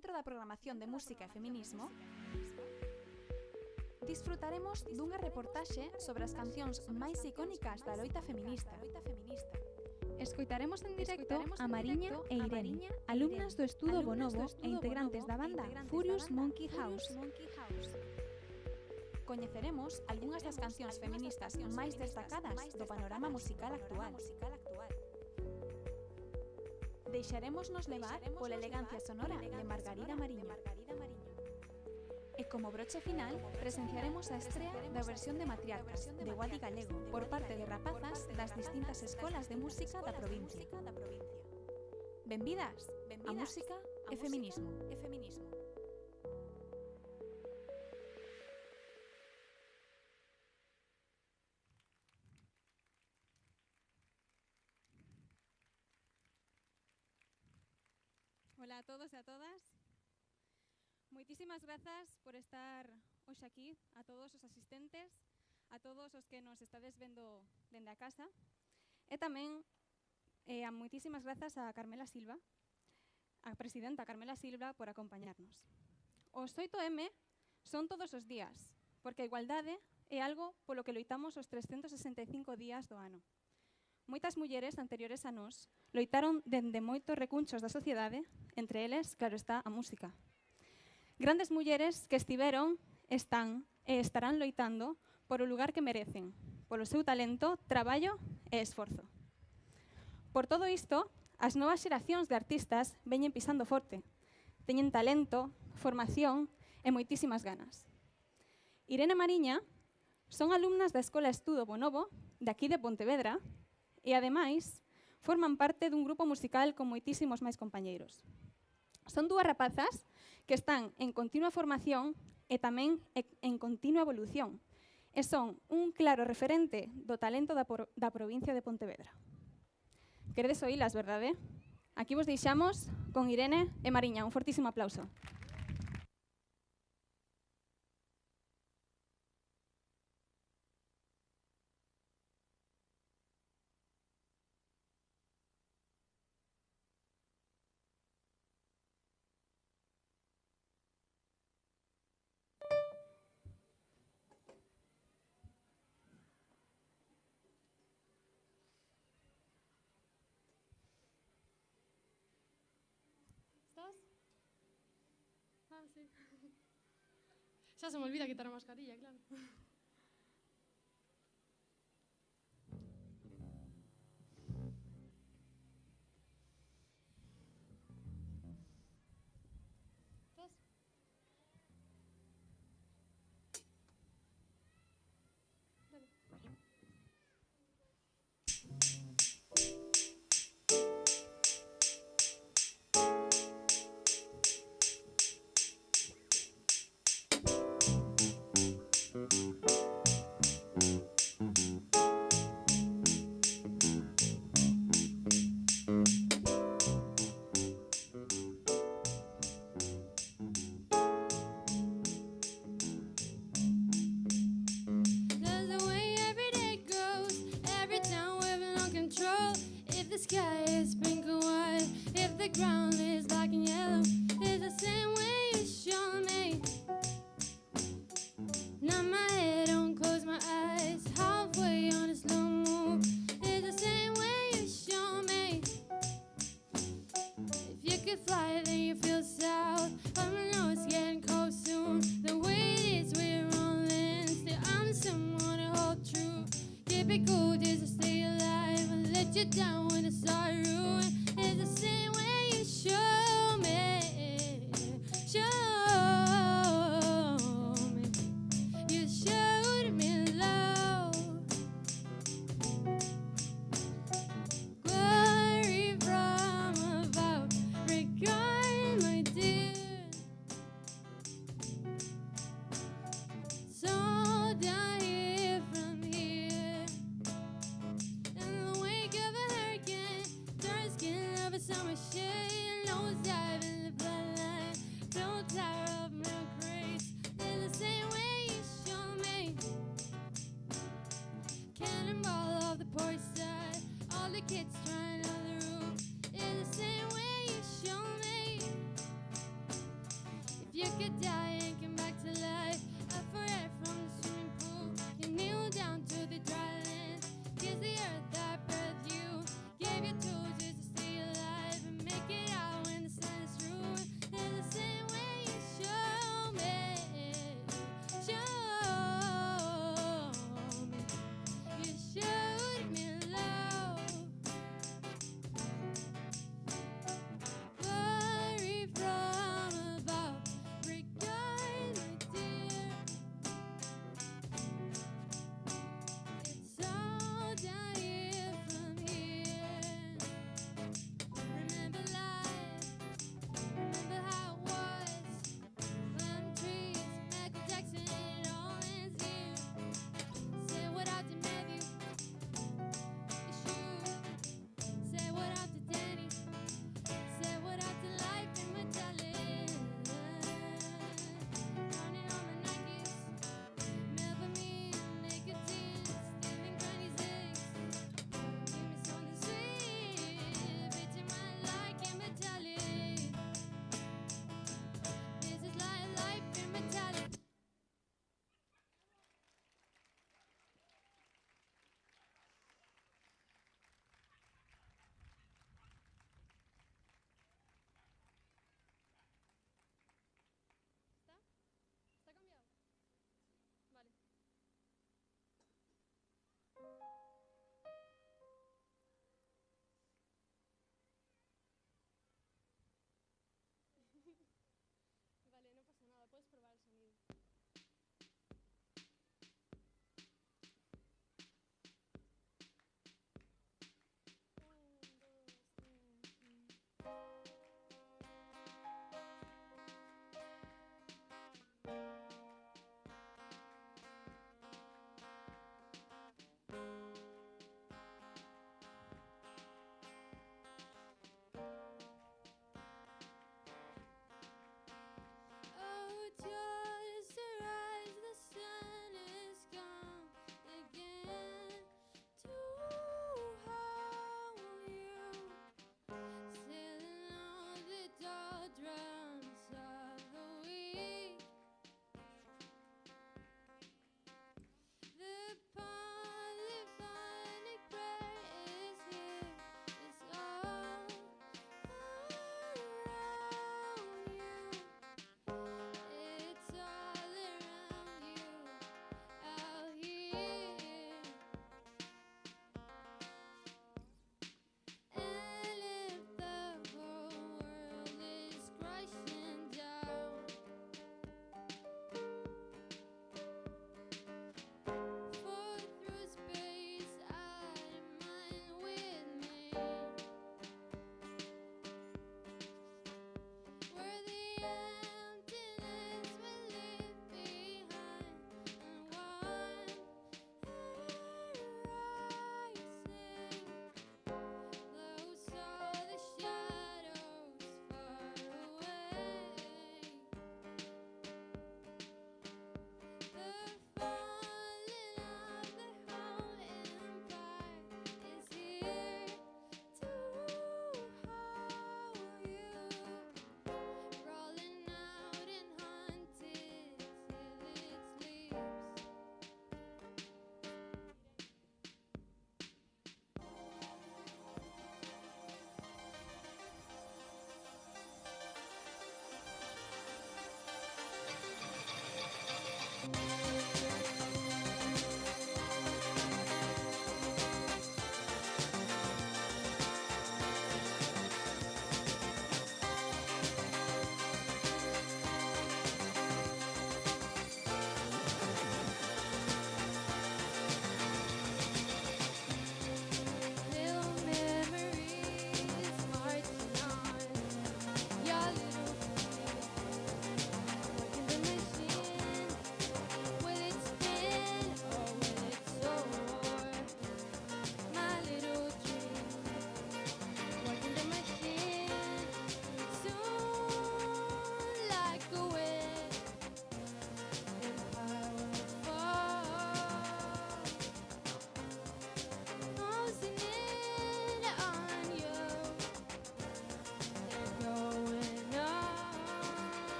Dentro da programación de música e feminismo, disfrutaremos dunha reportaxe sobre as cancións máis icónicas da loita feminista. Escoitaremos en directo a Mariña e Irene, alumnas do Estudo Bonobo e integrantes da banda Furious Monkey House. Coñeceremos algunhas das cancións feministas máis destacadas do panorama musical actual. Deixarémonos levar pola elegancia sonora de Margarida Mariño. E como broche final, presenciaremos a estrea da versión de Matriarcas, de Guadi Galego, por parte de rapazas das distintas escolas de música da provincia. Benvidas a música e feminismo. Hola a todos e a todas. Moitísimas grazas por estar hoxe aquí, a todos os asistentes, a todos os que nos estades vendo dende a casa. E tamén a moitísimas grazas a Carmela Silva, a presidenta Carmela Silva, por acompañarnos. Os 8M son todos os días, porque a igualdade é algo polo que loitamos os 365 días do ano. Moitas mulleres anteriores a nós loitaron dende moitos recunchos da sociedade, entre eles, claro está, a música. Grandes mulleres que estiveron, están e estarán loitando por o lugar que merecen, polo seu talento, traballo e esforzo. Por todo isto, as novas xeracións de artistas veñen pisando forte. Teñen talento, formación e moitísimas ganas. Irene e Mariña son alumnas da Escola Estudo Bonobo, de aquí de Pontevedra, e, ademais, forman parte dun grupo musical con moitísimos máis compañeiros. Son dúas rapazas que están en continua formación e tamén en continua evolución, e son un claro referente do talento da provincia de Pontevedra. Queredes oílas, verdade? Aquí vos deixamos con Irene e Mariña. Un fortísimo aplauso. Sí. Xa se me olvida quitar a mascarilla, claro. sky is pink and white, if the ground is black and yellow, it's the same way you show me. Now my head on bottom wall of the porch side. All the kids trying on the roof in the same way you show me. If you could die and come back to life, out for air from the swimming pool, you kneel down to the dry land. Kiss the earth that birthed you, gave you tools just to stay alive and make it out when the sun is through. In the same way you show me, you showed me love. Glory from above, break your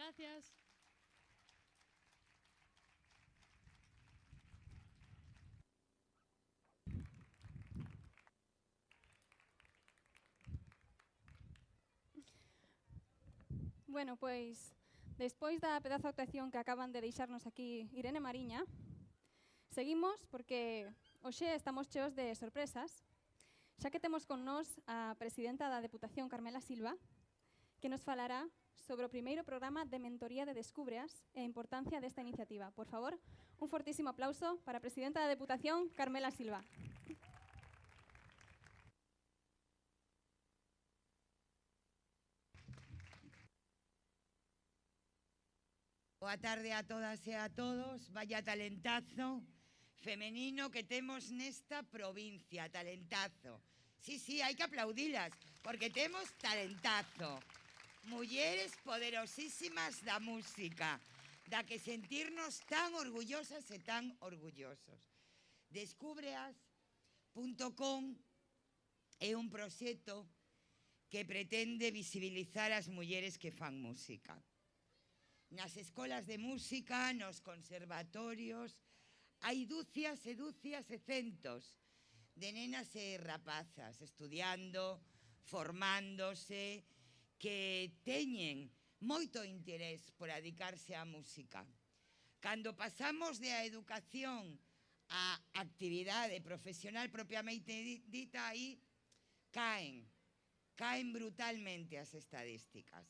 Gracias. Bueno, pois, despois da pedazo de actuación que acaban de deixarnos aquí Irene Mariña, seguimos porque hoxe estamos cheos de sorpresas, xa que temos con nós a presidenta da Deputación, Carmela Silva, que nos falará sobre o primeiro programa de mentoría de Descúbreas e a importancia desta iniciativa. Por favor, un fortísimo aplauso para a presidenta da Deputación, Carmela Silva. Boa tarde a todas e a todos. Vaya talentazo femenino que temos nesta provincia, talentazo. Sí, hai que aplaudilas, porque temos talentazo. Mulleres poderosísimas da música, da que sentirnos tan orgullosas e tan orgullosos. Descubreas.com é un proxecto que pretende visibilizar as mulleres que fan música. Nas escolas de música, nos conservatorios, hai dúcias e centos de nenas e rapazas estudiando, formándose, que teñen moito interés por dedicarse á música. Cando pasamos da educación á actividade profesional propiamente dita, aí caen brutalmente as estadísticas.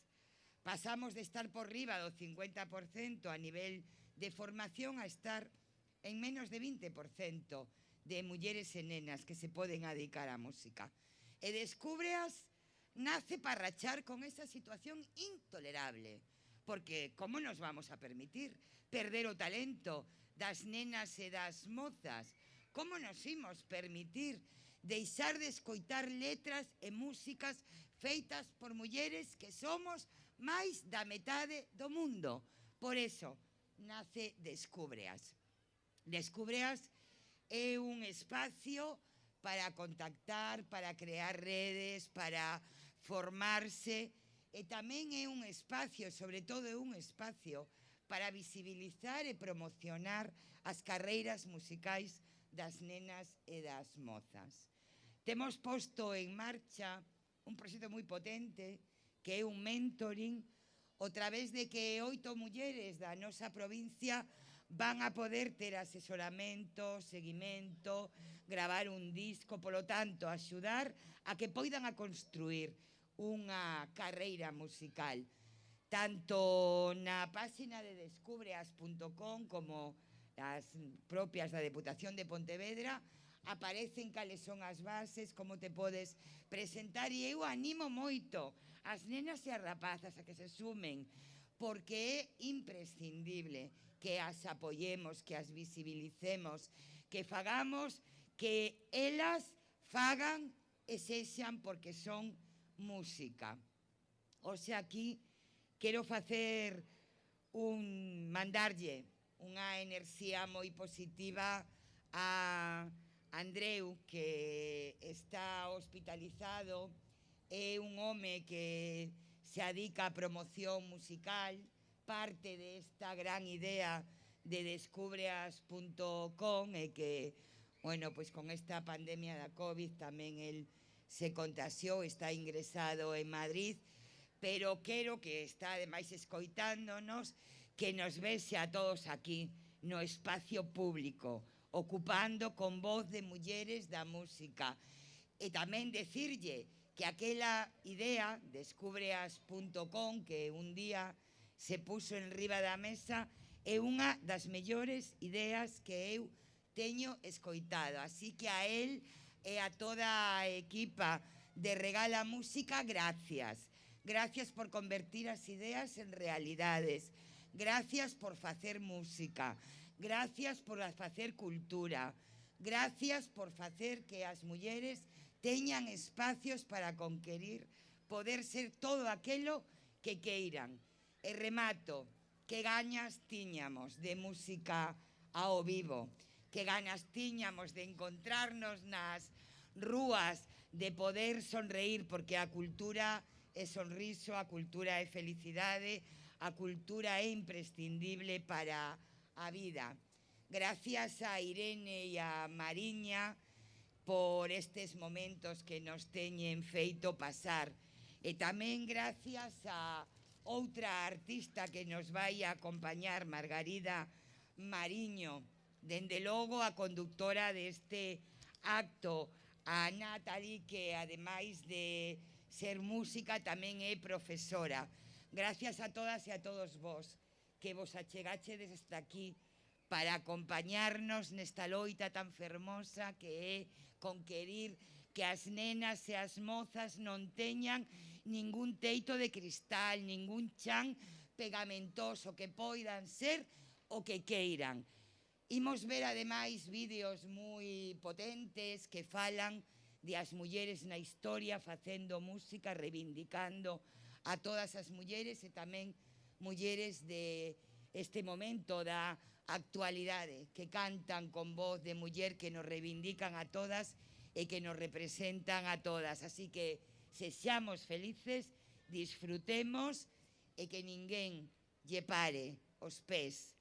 Pasamos de estar por riba do 50% a nivel de formación a estar en menos de 20% de mulleres e nenas que se poden dedicar á música. E Descúbreas nace para rachar con esa situación intolerable, porque como nos vamos a permitir perder o talento das nenas e das mozas? Como nos imos permitir deixar de escoitar letras e músicas feitas por mulleres que somos máis da metade do mundo? Por eso nace Descúbreas. Descúbreas é un espacio para contactar, para crear redes, para formarse, e tamén é un espacio, sobre todo é un espacio para visibilizar e promocionar as carreiras musicais das nenas e das mozas. Temos posto en marcha un proxecto moi potente que é un mentoring, a través de que 8 mulleres da nosa provincia van a poder ter asesoramento, seguimento, gravar un disco, polo tanto, axudar a que poidan a construir unha carreira musical. Tanto na páxina de descubreas.com como as propias da Deputación de Pontevedra aparecen cales son as bases, como te podes presentar, e eu animo moito as nenas e as rapazas a que se sumen, porque é imprescindible que as apoyemos, que as visibilicemos, que fagamos que elas fagan e sexan porque son música. Oxe, aquí quero mandarlle unha enerxía moi positiva a Andreu, que está hospitalizado. É un home que se dedica á promoción musical, parte desta gran idea de descubreas.com, e que, bueno, pois con esta pandemia da COVID tamén el se contaxiou, está ingresado en Madrid, pero quero que está ademais escoitándonos, que nos vese a todos aquí no espacio público, ocupando con voz de mulleres da música. E tamén decirlle que aquela idea, descubreas.com, que un día se puso en riba da mesa, é unha das mellores ideas que eu teño escoitado. Así que a él e a toda a equipa de Regala Música, gracias. Gracias por convertir as ideas en realidades. Gracias por facer música. Gracias por facer cultura. Gracias por facer que as mulleres teñan espacios para conquerir, poder ser todo aquelo que queiran. E remato, que gañas tiñamos de música ao vivo, que gañas tiñamos de encontrarnos nas rúas, de poder sonreír, porque a cultura é sonriso, a cultura é felicidade, a cultura é imprescindible para a vida. Gracias a Irene e a Mariña por estes momentos que nos teñen feito pasar. E tamén gracias a outra artista que nos vai a acompañar, Margarida Mariño, dende logo a conductora deste acto, a Natalie, que ademais de ser música tamén é profesora. Gracias a todas e a todos vos que vos achegachedes hasta aquí para acompañarnos nesta loita tan fermosa que é conquerir que as nenas e as mozas non teñan ningún teito de cristal, ningún chan pegamentoso, que poidan ser o que queiran. Imos ver, ademais, vídeos moi potentes que falan de as mulleres na historia facendo música, reivindicando a todas as mulleres e tamén mulleres de este momento da actualidade, que cantan con voz de muller, que nos reivindican a todas e que nos representan a todas. Así que sexamos felices, disfrutemos e que ninguén lle pare os pés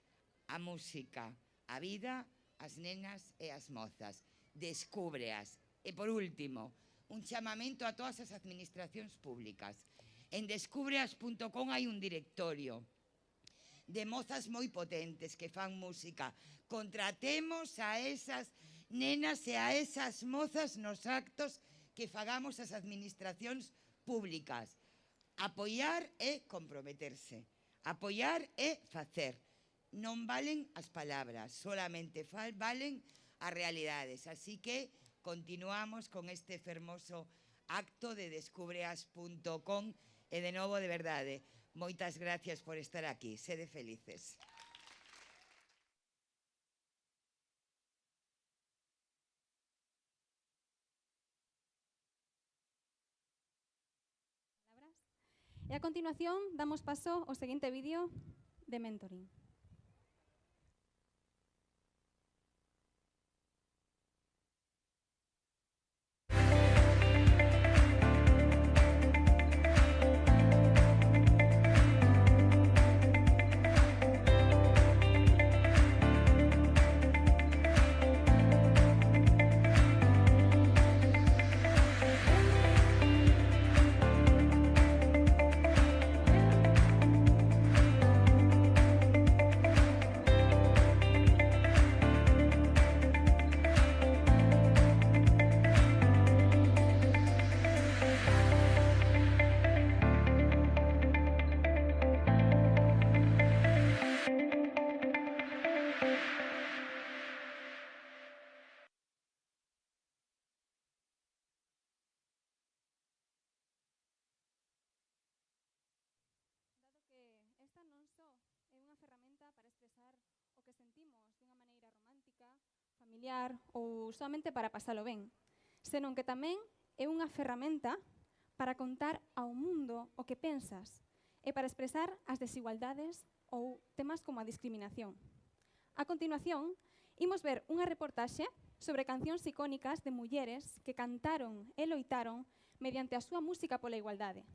a música, a vida, as nenas e as mozas. Descúbreas. E por último, un chamamento a todas as administracións públicas. En descubreas.com hai un directorio de mozas moi potentes que fan música. Contratemos a esas nenas e a esas mozas nos actos que fagamos as administracións públicas. Apoiar é comprometerse. Apoiar é facer. Non valen as palabras, solamente valen as realidades. Así que continuamos con este fermoso acto de descubreas.com e de novo, de verdade, moitas gracias por estar aquí. Sede felices. E a continuación damos paso ao seguinte vídeo de mentoring. Esta non só é unha ferramenta para expresar o que sentimos dunha maneira romántica, familiar ou somente para pasalo ben, senón que tamén é unha ferramenta para contar ao mundo o que pensas e para expresar as desigualdades ou temas como a discriminación. A continuación, imos ver unha reportaxe sobre cancións icónicas de mulleres que cantaron e loitaron mediante a súa música pola igualdade.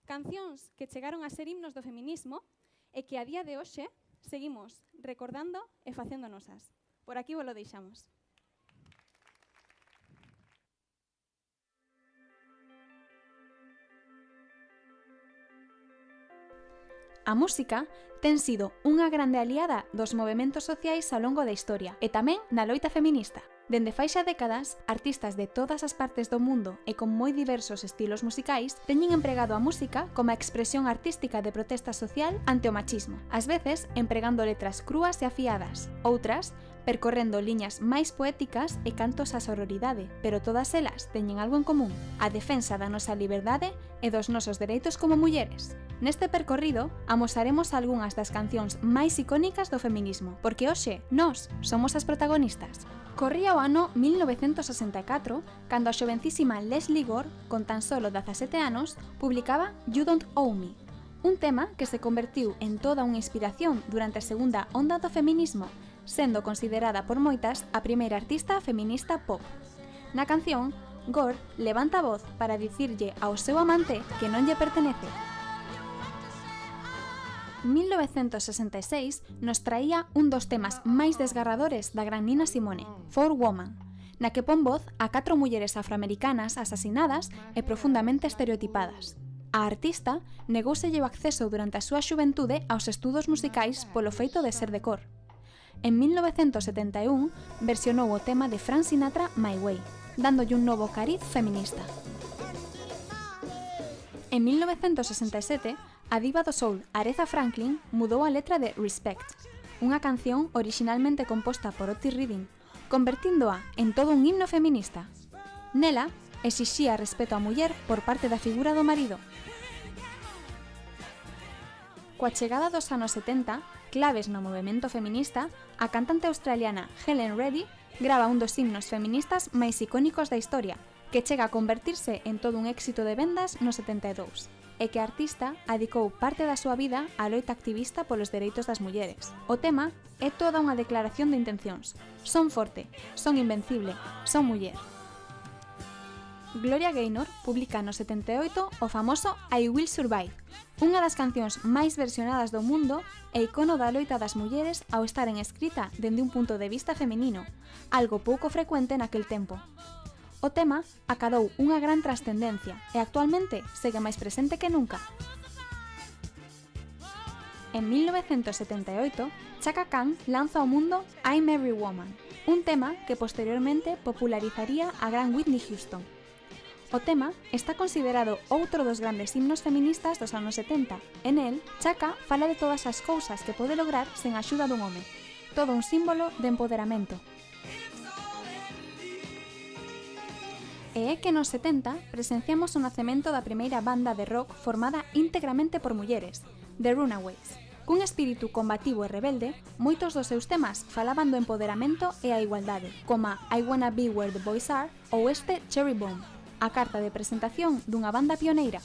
Cancións que chegaron a ser himnos do feminismo e que a día de hoxe seguimos recordando e facendo nosas. Por aquí vos lo deixamos. A música ten sido unha grande aliada dos movementos sociais ao longo da historia e tamén na loita feminista. Dende fai xa décadas, artistas de todas as partes do mundo e con moi diversos estilos musicais teñen empregado a música como a expresión artística de protesta social ante o machismo, ás veces empregando letras crúas e afiadas, outras percorrendo liñas máis poéticas e cantos á sororidade, pero todas elas teñen algo en común, a defensa da nosa liberdade e dos nosos dereitos como mulleres. Neste percorrido, amosaremos algunhas das cancións máis icónicas do feminismo, porque hoxe nós somos as protagonistas. Corría o ano 1964, cando a xovencísima Lesley Gore, con tan solo 17 anos, publicaba You Don't Owe Me, un tema que se convertiu en toda unha inspiración durante a segunda onda do feminismo, sendo considerada por moitas a primeira artista feminista pop. Na canción, Gore levanta a voz para dicirlle ao seu amante que non lle pertenece. 1966 nos traía un dos temas máis desgarradores da gran Nina Simone, For Woman, na que pon voz a 4 mulleres afroamericanas asasinadas e profundamente estereotipadas. A artista negóuselle o acceso durante a súa xuventude aos estudos musicais polo feito de ser de cor. En 1971 versionou o tema de Frank Sinatra My Way, dándolle un novo cariz feminista. En 1967, a diva do soul Aretha Franklin mudou a letra de Respect, unha canción orixinalmente composta por Otis Redding, convertíndoa en todo un himno feminista. Nela, exixía respeto á muller por parte da figura do marido. Coa chegada dos anos 70, claves no movemento feminista, a cantante australiana Helen Reddy grava un dos himnos feministas máis icónicos da historia, que chega a convertirse en todo un éxito de vendas no 72, e que a artista adicou parte da súa vida á loita activista polos dereitos das mulleres. O tema é toda unha declaración de intencións. Son forte, son invencible, son muller. Gloria Gaynor publica no 78 o famoso I Will Survive, unha das cancións máis versionadas do mundo e icono da loita das mulleres ao estaren escrita dende un punto de vista feminino, algo pouco frecuente naquel tempo. O tema acadou unha gran trascendencia e actualmente segue máis presente que nunca. En 1978, Chaka Khan lanza ao mundo I'm Every Woman, un tema que posteriormente popularizaría a gran Whitney Houston. O tema está considerado outro dos grandes himnos feministas dos anos 70. En el, Chaka fala de todas as cousas que pode lograr sen a axuda dun home. Todo un símbolo de empoderamento. E é que nos 70 presenciamos o nacemento da primeira banda de rock formada íntegramente por mulleres, The Runaways. Cun espírito combativo e rebelde, moitos dos seus temas falaban do empoderamento e a igualdade, como I Wanna Be Where the Boys Are ou este Cherry Bomb, a carta de presentación dunha banda pioneira.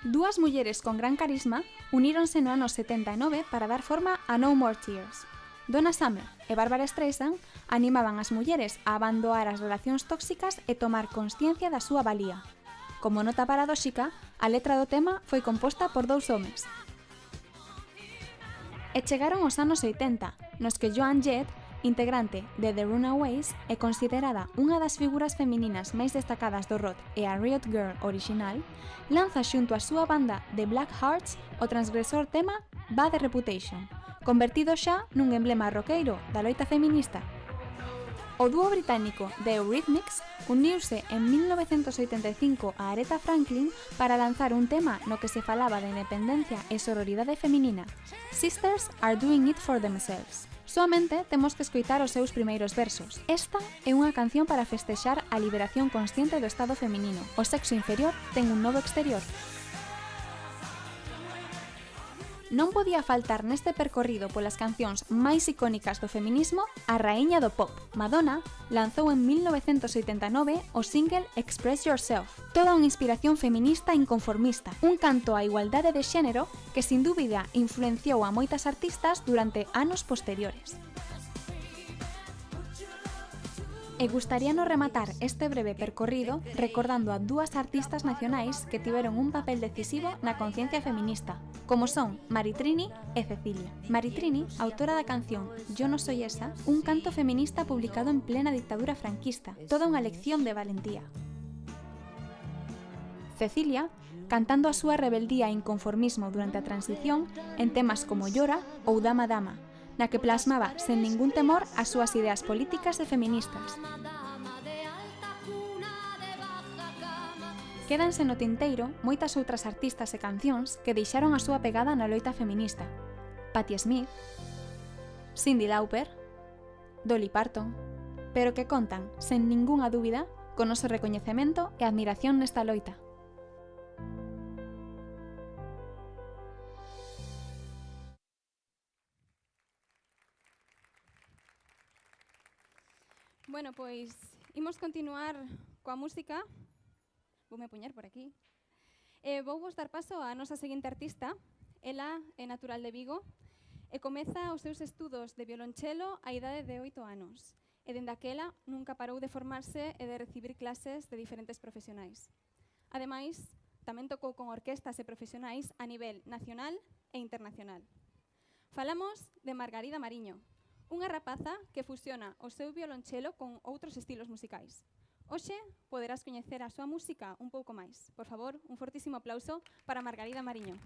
Dúas mulleres con gran carisma uníronse no ano 79 para dar forma a No More Tears. Donna Summer e Barbara Streisand animaban as mulleres a abandonar as relacións tóxicas e tomar consciencia da súa valía. Como nota paradóxica, a letra do tema foi composta por 2 homes. E chegaron os anos 80, nos que Joan Jett, integrante de The Runaways e considerada unha das figuras femininas máis destacadas do rock e a Riot Girl original, lanza xunto a súa banda The Black Hearts o transgresor tema Bad Reputation, convertido xa nun emblema roqueiro da loita feminista. O dúo británico The Eurythmics uniuse en 1985 a Aretha Franklin para lanzar un tema no que se falaba de independencia e sororidade feminina, Sisters Are Doing It For Themselves. Soamente temos que escoitar os seus primeiros versos. Esta é unha canción para festexar a liberación consciente do estado feminino. O sexo inferior ten un novo exterior. Non podía faltar neste percorrido polas cancións máis icónicas do feminismo a raíña do pop. Madonna lanzou en 1989 o single Express Yourself, toda unha inspiración feminista inconformista, un canto á igualdade de xénero que sin dúbida influenciou a moitas artistas durante anos posteriores. E gustaríanos rematar este breve percorrido recordando a 2 artistas nacionais que tiveron un papel decisivo na conciencia feminista, como son Maritrini e Cecilia. Maritrini, autora da canción Yo no soy esa, un canto feminista publicado en plena dictadura franquista, toda unha lección de valentía. Cecilia, cantando a súa rebeldía e inconformismo durante a transición en temas como Llora ou Dama Dama, na que plasmaba sen ningún temor as súas ideas políticas e feministas. Quédanse no tinteiro moitas outras artistas e cancións que deixaron a súa pegada na loita feminista. Patti Smith, Cyndi Lauper, Dolly Parton, pero que contan, sen ningunha dúbida, con noso recoñecemento e admiración nesta loita. Bueno, pois imos continuar coa música. Voume poñer por aquí. Vou vos dar paso á nosa seguinte artista. Ela é natural de Vigo e comeza os seus estudos de violonchelo á idade de 8 anos. E dende aquela nunca parou de formarse e de recibir clases de diferentes profesionais. Ademais, tamén tocou con orquestas e profesionais a nivel nacional e internacional. Falamos de Margarida Mariño, unha rapaza que fusiona o seu violonchelo con outros estilos musicais. Hoxe poderás coñecer a súa música un pouco máis. Por favor, un fortísimo aplauso para Margarida Mariño.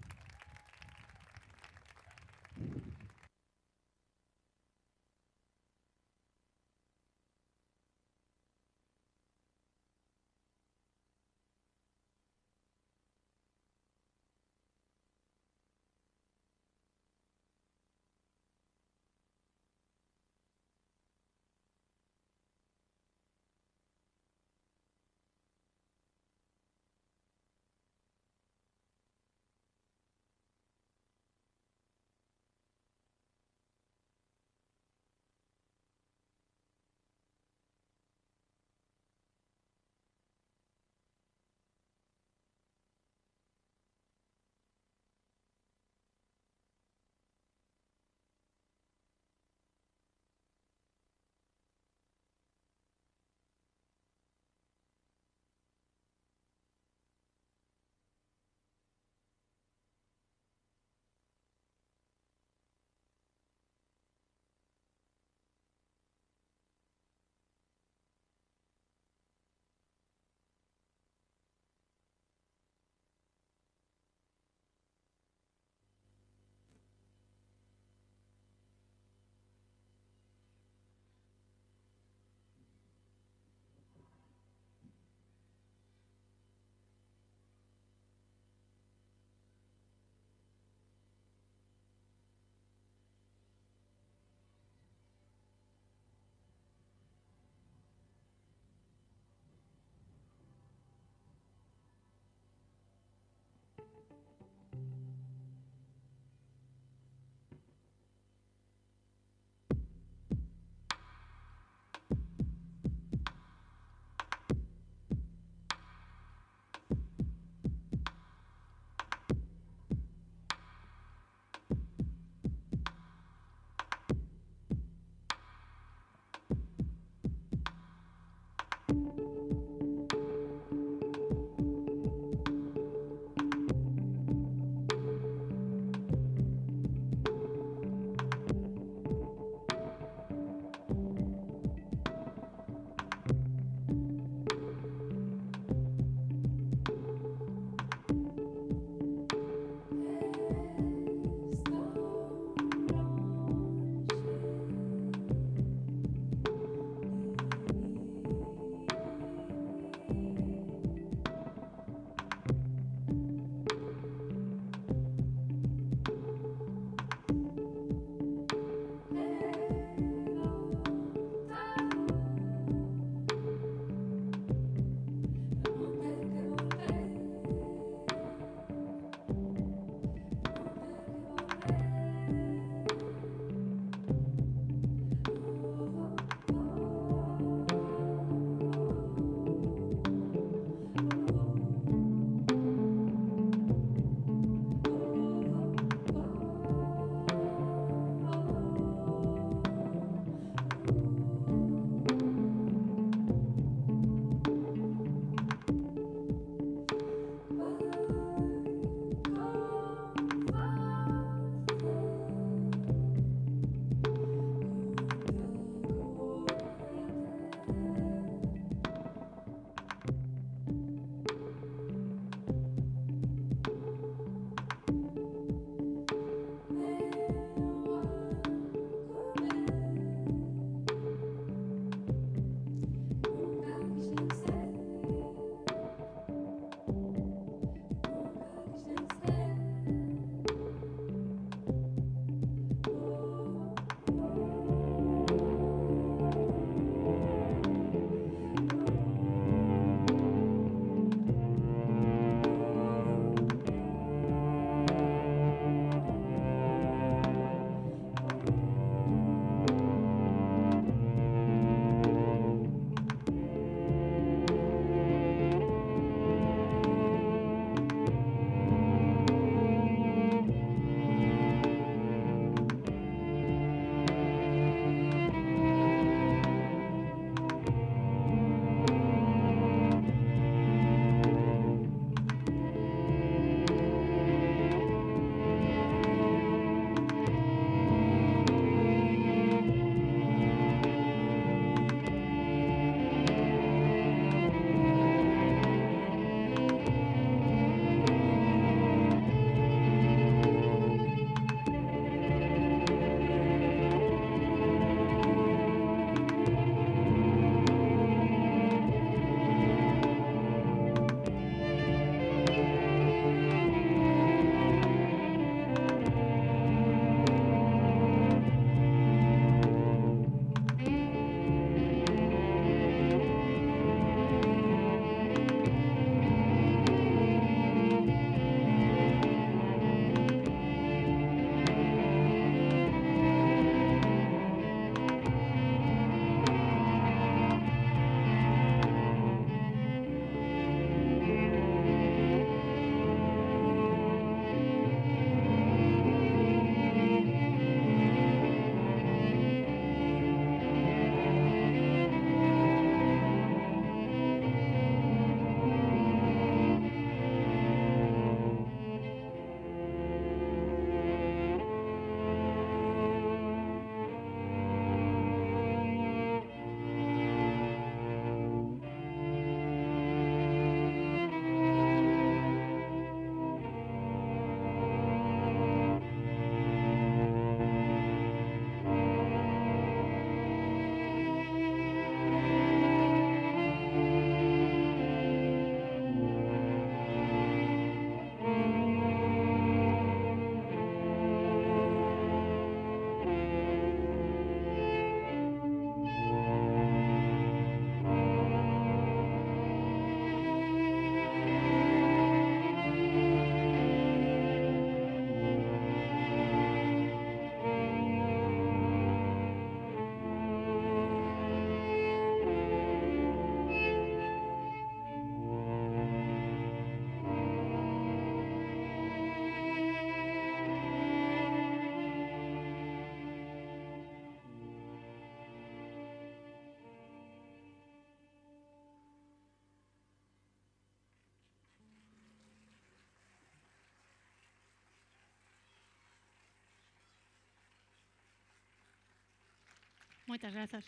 Moitas grazas.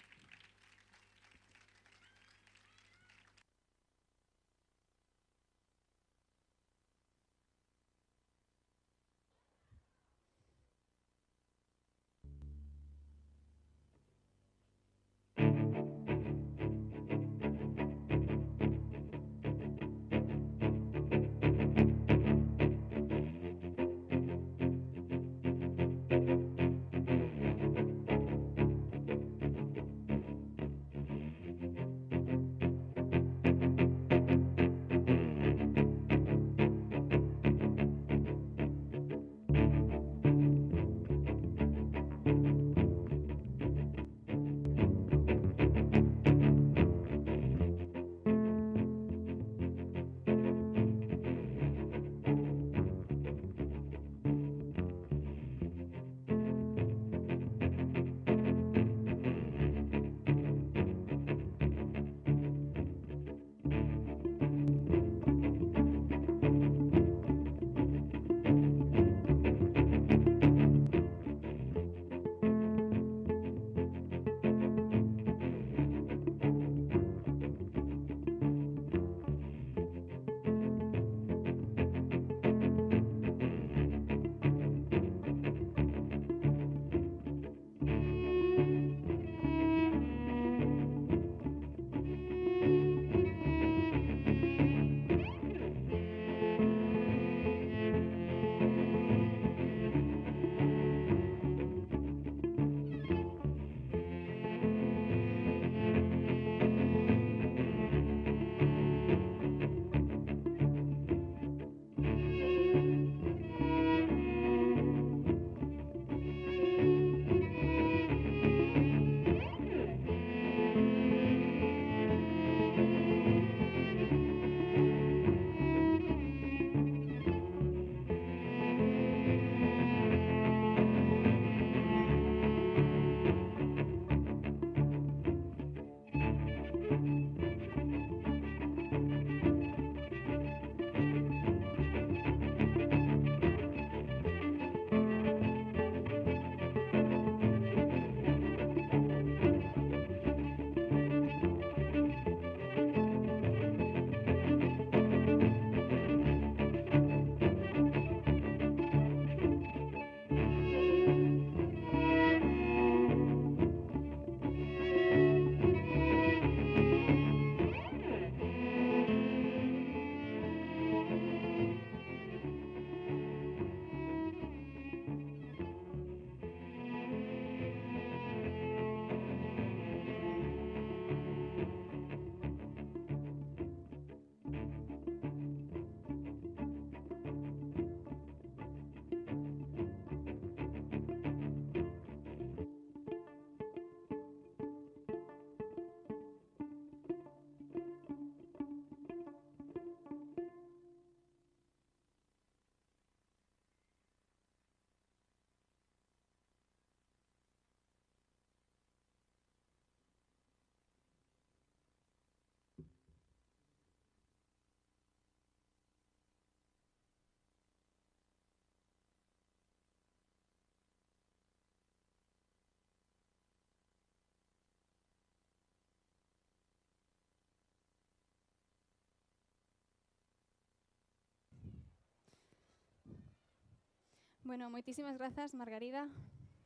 Bueno, moitísimas grazas, Margarida,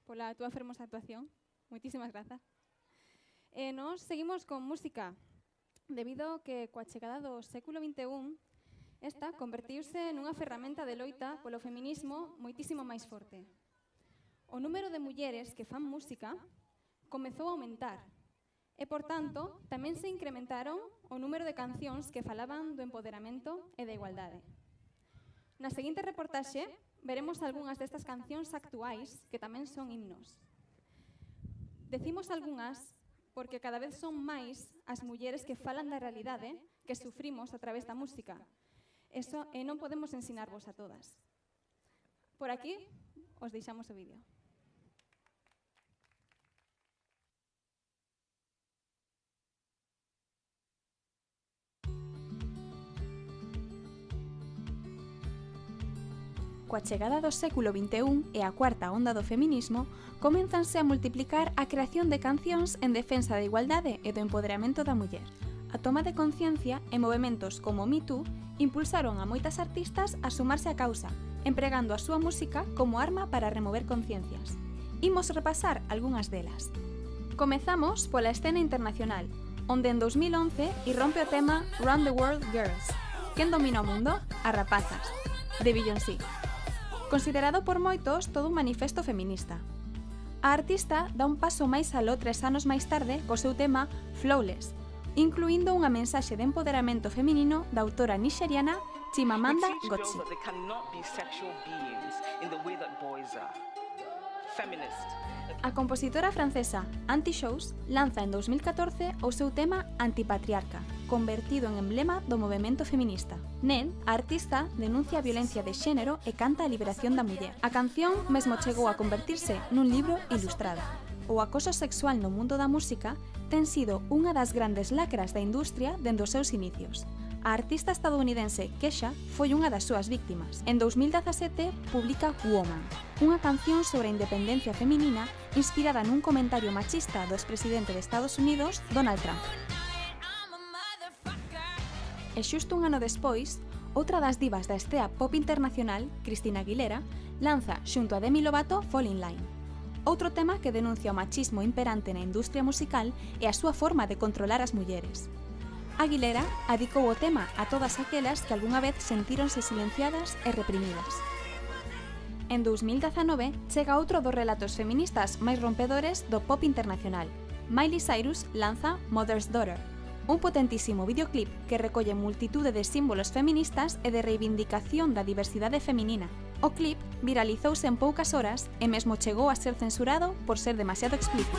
pola túa fermosa actuación. Moitísimas grazas. Nós seguimos con música, debido que coa chegada do século XXI, esta convertiuse nunha ferramenta de loita polo feminismo moitísimo máis forte. O número de mulleres que fan música comezou a aumentar e, por tanto, tamén se incrementaron o número de cancións que falaban do empoderamento e da igualdade. Na seguinte reportaxe veremos algunhas destas cancións actuais que tamén son himnos. Decimos algunhas porque cada vez son máis as mulleres que falan da realidade que sufrimos a través da música. E non podemos ensinarvos a todas. Por aquí os deixamos o vídeo. Coa chegada do século XXI e a cuarta onda do feminismo, comenzanse a multiplicar a creación de cancións en defensa da igualdade e do empoderamento da muller. A toma de conciencia e movementos como Me Too impulsaron a moitas artistas a sumarse á causa, empregando a súa música como arma para remover conciencias. Imos repasar algunhas delas. Comezamos pola escena internacional, onde en 2011 irrompe o tema Round the World Girls. Quen domina o mundo? As rapazas, de Beyoncé. Considerado por moitos todo un manifesto feminista. A artista dá un paso máis aló 3 anos máis tarde co seu tema Flawless, incluindo unha mensaxe de empoderamento feminino da autora nixeriana Chimamanda Ngozi. A compositora francesa Anti Shows lanza en 2014 o seu tema Antipatriarca, convertido en emblema do movemento feminista. Nel, a artista denuncia a violencia de xénero e canta a liberación da muller. A canción mesmo chegou a convertirse nun libro ilustrado. O acoso sexual no mundo da música ten sido unha das grandes lacras da industria dende os seus inicios. A artista estadounidense Kesha foi unha das súas víctimas. En 2017 publica Woman, unha canción sobre a independencia feminina inspirada nun comentario machista do expresidente de Estados Unidos, Donald Trump. E xusto un ano despois, outra das divas da escena pop internacional, Christina Aguilera, lanza xunto a Demi Lovato Fall in Line. Outro tema que denuncia o machismo imperante na industria musical e a súa forma de controlar as mulleres. Aguilera adicou o tema a todas aquelas que algunha vez sentíronse silenciadas e reprimidas. En 2019 chega outro dos relatos feministas máis rompedores do pop internacional. Miley Cyrus lanza Mother's Daughter, un potentísimo videoclip que recolle multitude de símbolos feministas e de reivindicación da diversidade feminina. O clip viralizouse en poucas horas e mesmo chegou a ser censurado por ser demasiado explícito.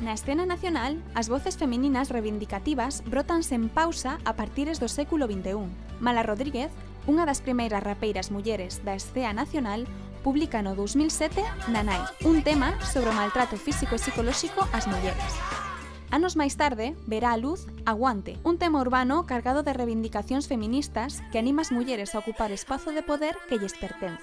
Na escena nacional, as voces femininas reivindicativas brotan sen pausa a partires do século XXI. Mala Rodríguez, unha das primeiras rapeiras mulleres da escena nacional, publica no 2007 Nanai, un tema sobre o maltrato físico e psicolóxico ás mulleres. Anos máis tarde, verá a luz Aguante, un tema urbano cargado de reivindicacións feministas que anima as mulleres a ocupar espazo de poder que lles pertence.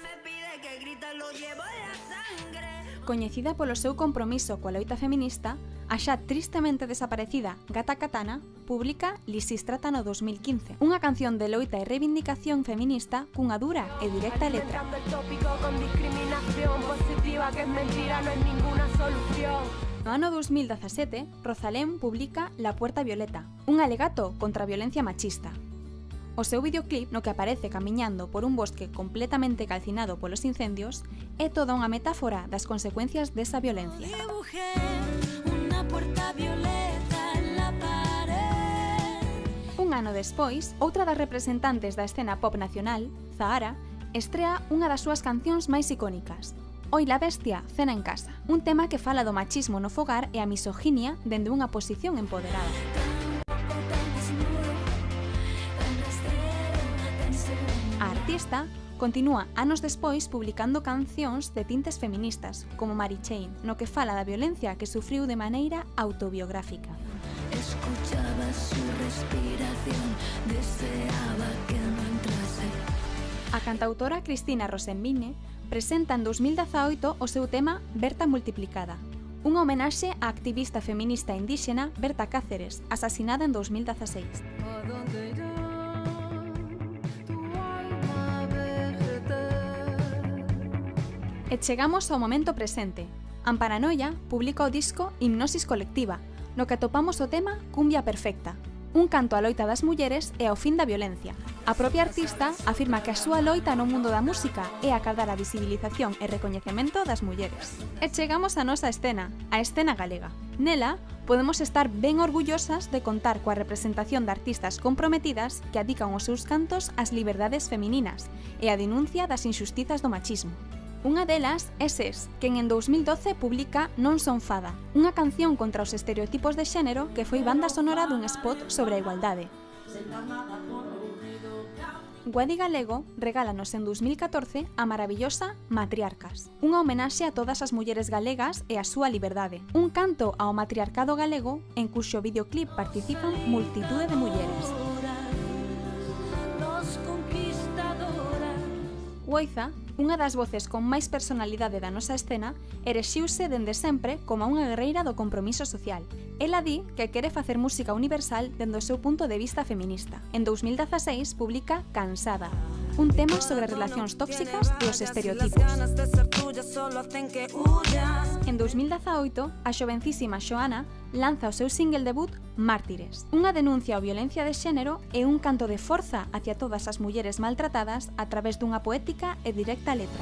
Coñecida polo seu compromiso coa loita feminista, a xa tristemente desaparecida Gata Katana publica Lisístrata no 2015, unha canción de loita e reivindicación feminista cunha dura e directa letra. No ano 2017, Rosalén publica La Puerta Violeta, un alegato contra a violencia machista. O seu videoclip, no que aparece camiñando por un bosque completamente calcinado polos incendios, é toda unha metáfora das consecuencias desa violencia. Un ano despois, outra das representantes da escena pop nacional, Zahara, estrea unha das súas cancións máis icónicas, Oi la bestia, cena en casa, un tema que fala do machismo no fogar e a misoginia dende unha posición empoderada. A artista continúa anos despois publicando cancións de tintes feministas, como Mary Chain, no que fala da violencia que sufriu de maneira autobiográfica. Escuchaba su respiración, deseaba que no entrase. A cantautora Cristina Rosenvinge presenta en 2018 o seu tema Berta Multiplicada, unha homenaxe á activista feminista indíxena Berta Cáceres, asasinada en 2016. E chegamos ao momento presente. Amparanoia publica o disco Hipnosis Colectiva, no que atopamos o tema Cumbia Perfecta, un canto á loita das mulleres e ao fin da violencia. A propia artista afirma que a súa loita no mundo da música é acadar a visibilización e recoñecemento das mulleres. E chegamos á nosa escena, a escena galega. Nela, podemos estar ben orgullosas de contar coa representación de artistas comprometidas que adican os seus cantos ás liberdades femininas e á denuncia das injustizas do machismo. Unha delas é SES, quen en 2012 publica Non son fada, unha canción contra os estereotipos de xénero que foi banda sonora dun spot sobre a igualdade. Guadi Galego regálanos en 2014 a maravillosa Matriarcas, unha homenaxe a todas as mulleres galegas e a súa liberdade, un canto ao matriarcado galego en cuxo videoclip participan multitude de mulleres. Guoiza, unha das voces con máis personalidade da nosa escena, erexiuse dende sempre como unha guerreira do compromiso social. Ela di que quere facer música universal dende o seu punto de vista feminista. En 2016 publica Cansada, un tema sobre relacións tóxicas e os estereotipos. En 2018, a xovencísima Xoana lanza o seu single debut Mártires, unha denuncia á violencia de xénero e un canto de forza hacia todas as mulleres maltratadas a través dunha poética e directa letra.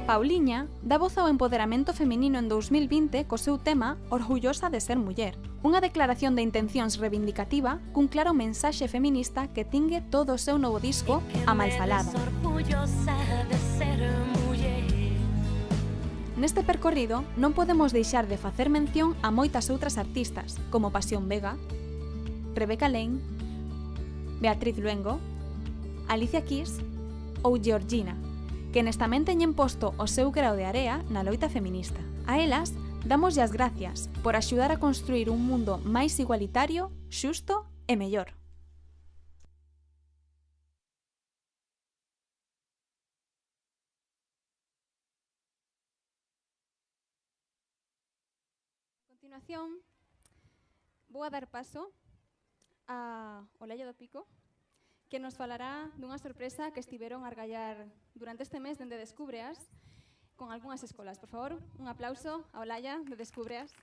Pauliña dá voz ao empoderamento feminino en 2020 co seu tema Orgullosa de ser muller, unha declaración de intencións reivindicativa cun claro mensaxe feminista que tingue todo o seu novo disco A Malfalada. Neste percorrido non podemos deixar de facer mención a moitas outras artistas, como Pasión Vega, Rebeca Lane, Beatriz Luengo, Alicia Keys ou Georgina, que nestamente teñen posto o seu grao de area na loita feminista. A elas, damoslle as gracias por axudar a construir un mundo máis igualitario, xusto e mellor. A continuación, vou a dar paso a Olalla do Pico, que nos falará dunha sorpresa que estiveron a argallar durante este mes dende Descúbreas con algunhas escolas. Por favor, un aplauso a Olalla de Descúbreas.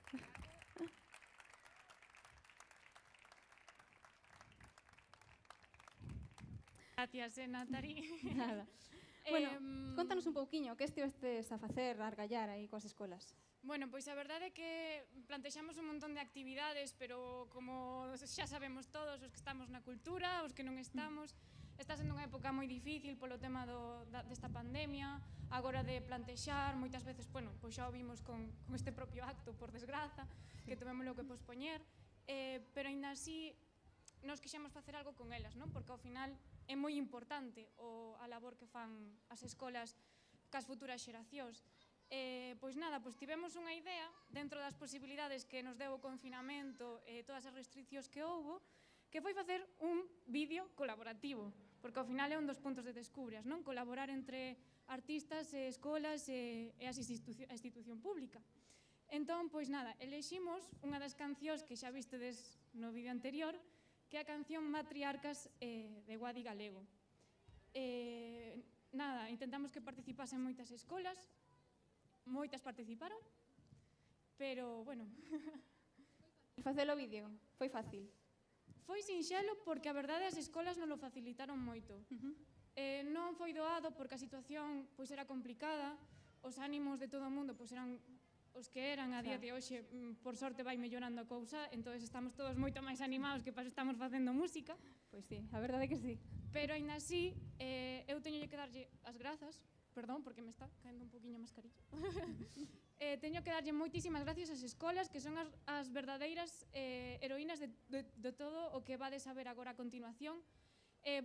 Gracias, Natari. Nada. Bueno, contanos un pouquiño, que estivestes a facer, a argallar aí coas escolas? Bueno, pois a verdade é que plantexamos un montón de actividades, pero como xa sabemos todos, os que estamos na cultura, os que non estamos, está sendo unha época moi difícil polo tema desta pandemia, agora de plantexar, moitas veces, bueno, pois xa o vimos con este propio acto, por desgraza, que tivemos que pospoñer, pero aínda así nos quixemos facer algo con elas, non? Porque ao final é moi importante a labor que fan as escolas cas futuras xeracións. Pois nada, pois tivemos unha idea dentro das posibilidades que nos deu o confinamento e todas as restriccións que houbo, que foi facer un vídeo colaborativo, porque ao final é un dos puntos de Descúbreas, non? Colaborar entre artistas, escolas e a institución pública. Entón, pois nada, eleximos unha das cancións que xa vistedes no vídeo anterior, que é a canción Matriarcas de Guadi Galego. Nada, intentamos que participasen moitas escolas, moitas participaron, pero, bueno... Facer o vídeo foi fácil? Foi sinxelo porque a verdade as escolas non o facilitaron moito. Non foi doado porque a situación pois era complicada, os ánimos de todo o mundo pois eran os que eran a día de hoxe, por sorte vai mellorando a cousa, entón estamos todos moito máis animados que para estamos facendo música. Pois sí, a verdade é que sí. Pero aínda así, eu teño que darlle as grazas, perdón, porque me está caendo un poquinho a mascarilla. Teño que darlle moitísimas gracias ás escolas, que son as verdadeiras heroínas de todo o que vades a ver agora a continuación.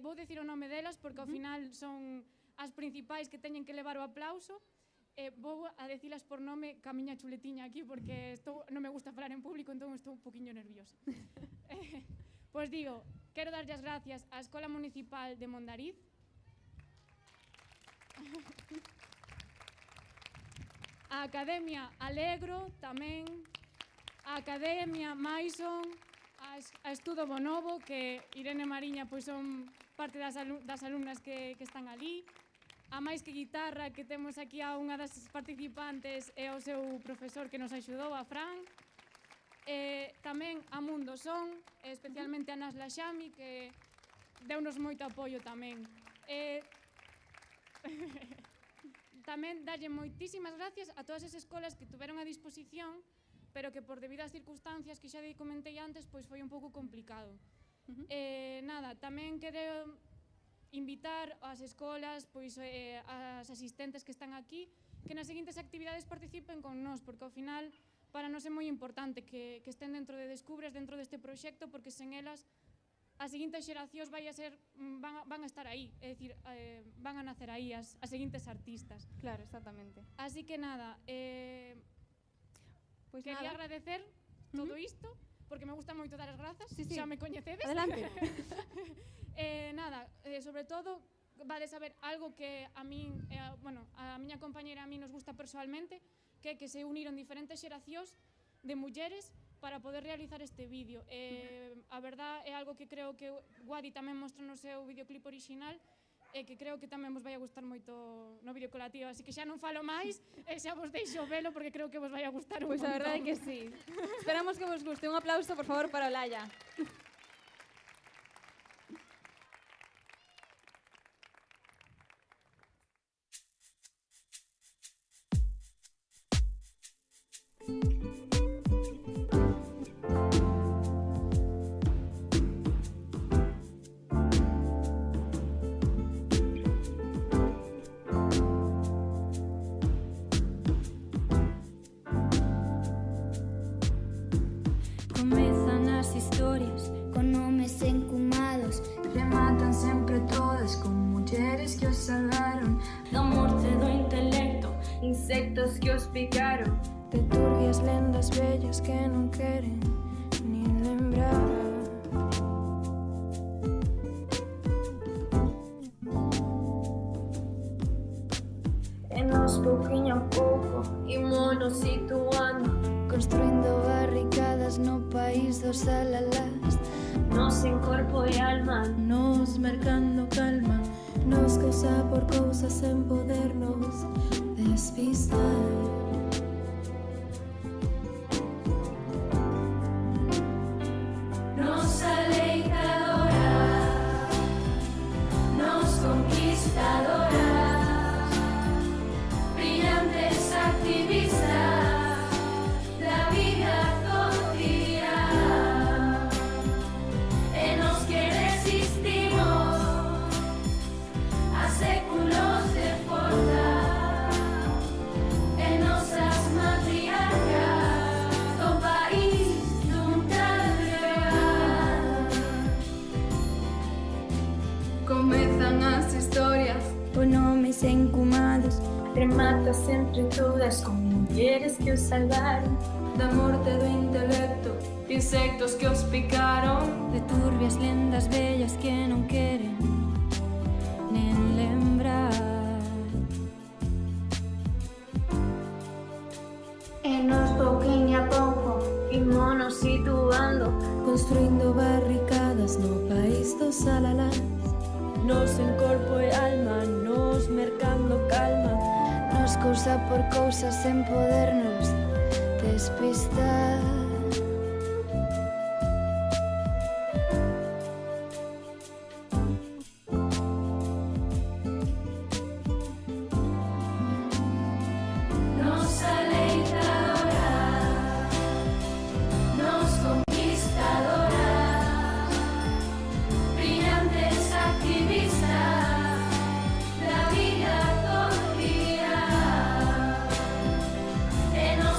Vou dicir o nome delas porque ao final son as principais que teñen que levar o aplauso. Vou a decilas por nome ca miña chuletiña aquí porque non me gusta falar en público, entón estou un poquinho nerviosa. Pois digo, quero darlle as gracias á Escola Municipal de Mondariz, a Academia Alegro tamén, a Academia Maison, a Estudo Bonobo, que Irene Mariña pois son parte das alumnas que están ali, a Máis que Guitarra, que temos aquí a unha das participantes e ao seu profesor que nos axudou, a Fran, tamén a Mundo Son, especialmente a Nasla Xami, que deunos moito apoio tamén. Tamén darlle moitísimas gracias a todas as escolas que tuveron a disposición, pero que por debido ás circunstancias que xa comentei antes, pois foi un pouco complicado. Nada, tamén quero invitar ás escolas, pois as asistentes que están aquí, que nas seguintes actividades participen con nós, porque ao final para nós é moi importante que estén dentro de Descubres, dentro deste proxecto, porque sen elas as seguintes xeracións van a estar aí, é dicir, van a nacer aí as seguintes artistas. Claro, exactamente. Así que nada, quería agradecer todo isto, porque me gusta moito dar as grazas, Sí, sí. xa me coñecedes. Adelante. Nada, sobre todo, vades a ver algo que a min, bueno, a miña compañera a mí nos gusta personalmente, que se uniron diferentes xeracións de mulleres para poder realizar este vídeo. A verdad é algo que creo que Guadi tamén mostra no seu videoclip original, e que creo que tamén vos vai a gustar moito no vídeo colectivo, así que xa non falo máis, e xa vos deixo velo porque creo que vos vai a gustar un Pois montón. a verdade é que sí. Esperamos que vos guste. Un aplauso, por favor, para Olaya. Comezan as historias con nomes encumados, rematan sempre todas con mulleres que os salvaron, da morte do intelecto, insectos que os picaron, de turbias lendas bellas que non queren nin lembrar. e nos pouquiño a pouco ímonos situando, Construindo barricadas no país dos alalás, nos en corpo e alma, nos mercando calma, nos cousa por cousa sen podernos despistar. nos aleitadoras, nos conquistadoras, brillantes activistas da vida cotidiana, e nos que resistimos a séculos de forza, e nosas matriarcas do país nunca regal. comezan as historias, Con nomes encumados, remata sempre todas con mulleres que os salvaron, da morte do intelecto, insectos que os picaron, de turbias lendas bellas que non queren nen lembrar. e nos pouquiño a pouco ímonos situando, Construindo barricadas no país dos alalás, nos en corpo e alma, nos mercando calma, nos cousa por cousa sen podernos despistar. Nos aleitadoras, nos conquistadoras, brillantes activistas da vida cotidiana, e nos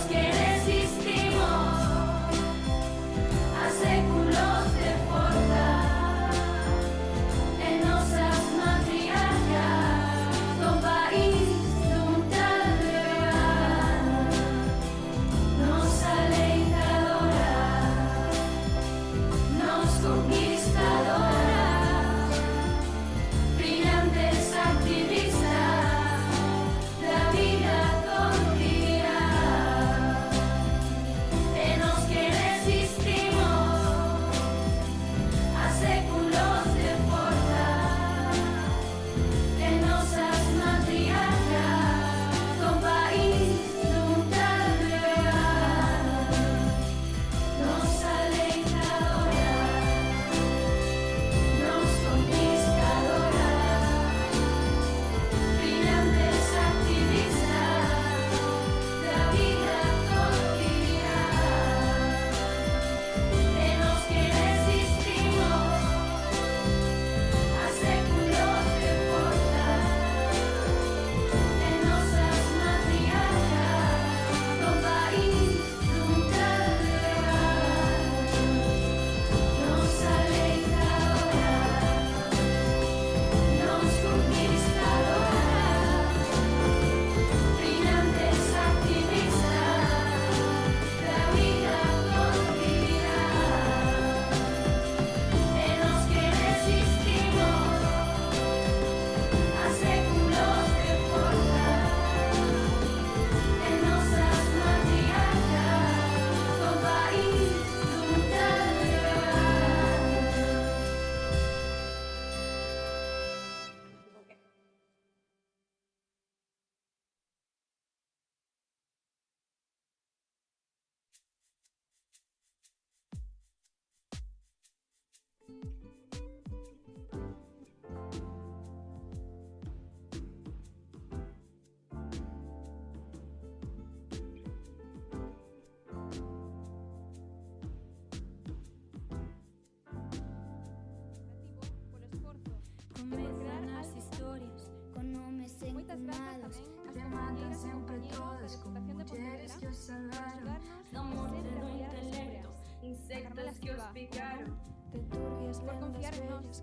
Comezan as historias con nomes Moitas grazas encumados tamén ás compañeiras e compañeiros da Deputación de Pontevedra por axudarnos da a morte sempre do apoiar as intelecto, obras. insectos que os picaron. Por confiar en nós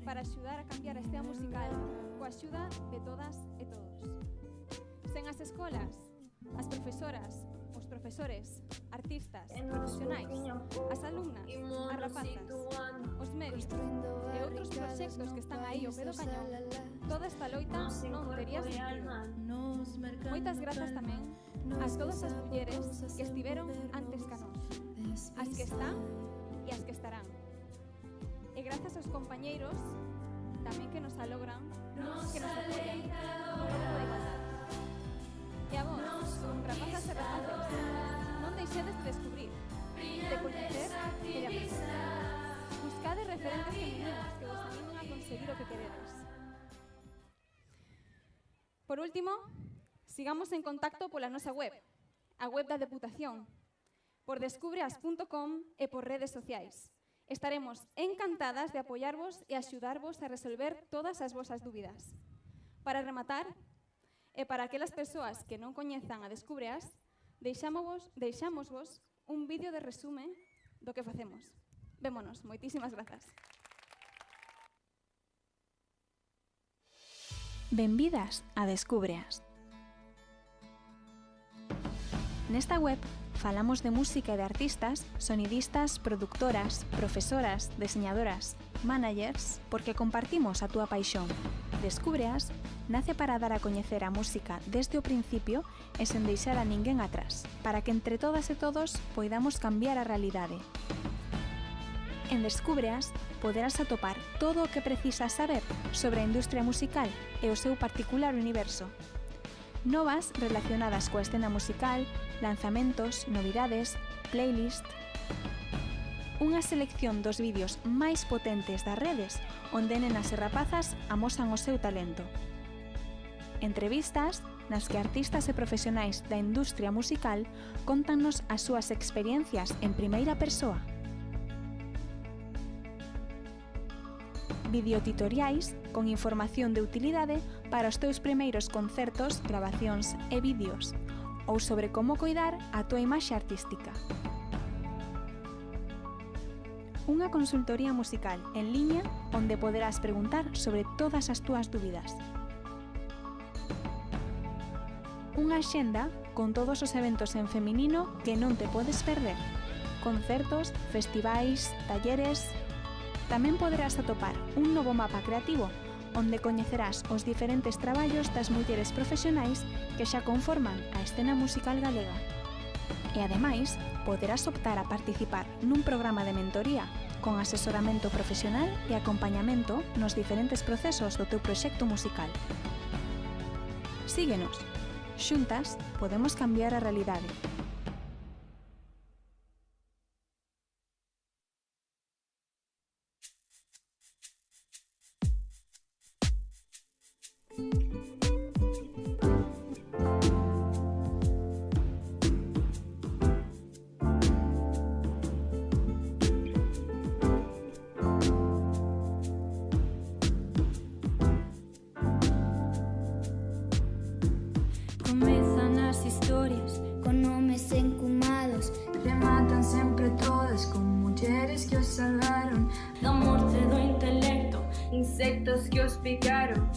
para axudar a cambiar a estea musical coa axuda de todas e todos. Sen as escolas, as profesoras, os profesores, artistas, profesionais, as alumnas, as rapazas, os medios e outros proxectos que están aí ao pé do cañón, toda esta loita non tería sentido. Moitas grazas tamén a todas as mulleres que estiveron antes que nós, as que están e as que estarán. E grazas aos compañeiros tamén que nos alogran, que nos apoian no modelo da igualdade. E a vos, rapazas e rapaces, non deixedes de descubrir, de coñecer e de aprender. Buscade referentes femininos que vos animen a conseguir o que queredes. Por último, sigamos en contacto pola nosa web, a web da Deputación, por descubreas.com e por redes sociais. Estaremos encantadas de apoiarvos e axudarvos a resolver todas as vosas dúbidas. Para rematar, e para aquelas persoas que non coñezan a Descubreas, deixámosvos un vídeo de resume do que facemos. Vémonos, moitísimas grazas. Benvidas a Descubreas. Nesta web falamos de música e de artistas, sonidistas, productoras, profesoras, diseñadoras, managers, porque compartimos a túa paixón. Descubreas nace para dar a coñecer a música desde o principio e sen deixar a ninguén atrás, para que entre todas e todos poidamos cambiar a realidade. En Descubreas poderás atopar todo o que precisas saber sobre a industria musical e o seu particular universo. Novas relacionadas coa escena musical, lanzamentos, novidades, playlist. Unha selección dos vídeos máis potentes das redes onde nenas e rapazas amosan o seu talento. Entrevistas nas que artistas e profesionais da industria musical contannos as súas experiencias en primeira persoa. Videotutoriais con información de utilidade para os teus primeiros concertos, grabacións e vídeos, ou sobre como coidar a túa imaxe artística. Unha consultoría musical en liña onde poderás preguntar sobre todas as túas dúbidas. Unha axenda con todos os eventos en feminino que non te podes perder. Concertos, festivais, talleres. Tamén poderás atopar un novo mapa creativo onde coñecerás os diferentes traballos das mulleres profesionais que xa conforman a escena musical galega. E ademais, poderás optar a participar nun programa de mentoría con asesoramento profesional e acompañamento nos diferentes procesos do teu proxecto musical. Síguenos. Xuntas podemos cambiar a realidade. Comezan as historias con nomes encumados, Rematan sempre todas con mulleres que os salvaron da morte do intelecto, insectos que os picaron.